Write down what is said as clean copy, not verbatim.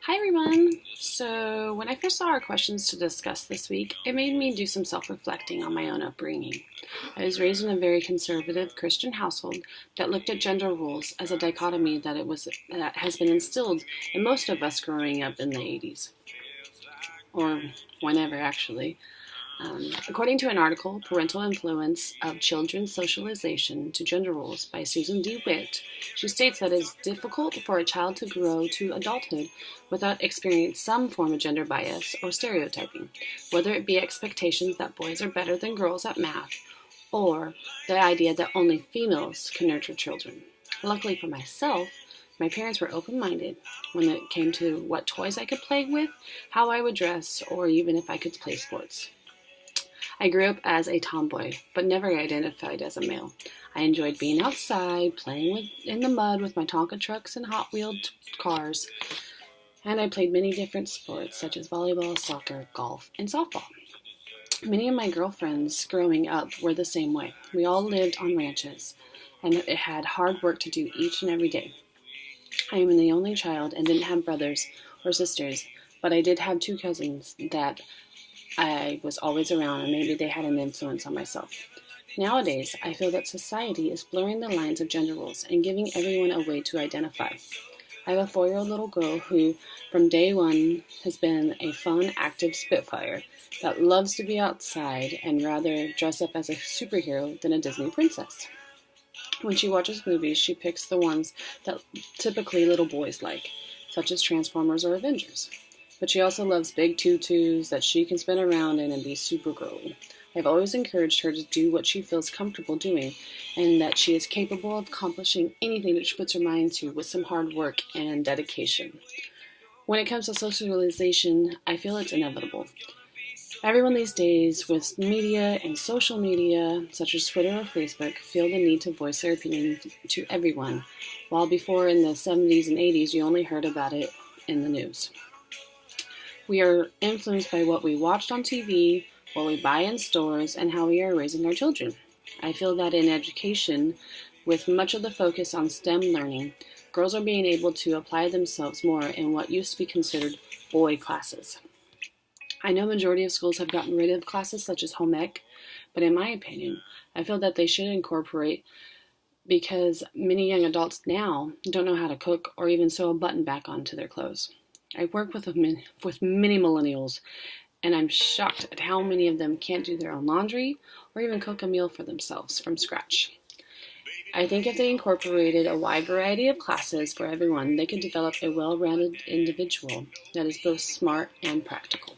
Hi everyone! So, when I first saw our questions to discuss this week, it made me do some self reflecting on my own upbringing. I was raised in a very conservative Christian household that looked at gender roles as a dichotomy that has been instilled in most of us growing up in the 80s, or whenever actually. According to an article, Parental Influence of Children's Socialization to Gender Roles by Susan D. Witt, she states that it is difficult for a child to grow to adulthood without experiencing some form of gender bias or stereotyping, whether it be expectations that boys are better than girls at math or the idea that only females can nurture children. Luckily for myself, my parents were open-minded when it came to what toys I could play with, how I would dress, or even if I could play sports. I grew up as a tomboy, but never identified as a male. I enjoyed being outside, playing in the mud with my Tonka trucks and Hot Wheeled cars, and I played many different sports such as volleyball, soccer, golf, and softball. Many of my girlfriends growing up were the same way. We all lived on ranches, and it had hard work to do each and every day. I am the only child and didn't have brothers or sisters, but I did have two cousins that I was always around, and maybe they had an influence on myself. Nowadays, I feel that society is blurring the lines of gender roles and giving everyone a way to identify. I have a 4-year-old little girl who, from day one, has been a fun, active Spitfire that loves to be outside and rather dress up as a superhero than a Disney princess. When she watches movies, she picks the ones that typically little boys like, such as Transformers or Avengers. But she also loves big tutus that she can spin around in and be super girly. I've always encouraged her to do what she feels comfortable doing, and that she is capable of accomplishing anything that she puts her mind to with some hard work and dedication. When it comes to socialization, I feel it's inevitable. Everyone these days, with media and social media, such as Twitter or Facebook, feel the need to voice their opinion to everyone, while before in the 70s and 80s you only heard about it in the news. We are influenced by what we watched on TV, what we buy in stores, and how we are raising our children. I feel that in education, with much of the focus on STEM learning, girls are being able to apply themselves more in what used to be considered boy classes. I know majority of schools have gotten rid of classes such as home ec, but in my opinion, I feel that they should incorporate because many young adults now don't know how to cook or even sew a button back onto their clothes. I work with many millennials, and I'm shocked at how many of them can't do their own laundry or even cook a meal for themselves from scratch. I think if they incorporated a wide variety of classes for everyone, they could develop a well-rounded individual that is both smart and practical.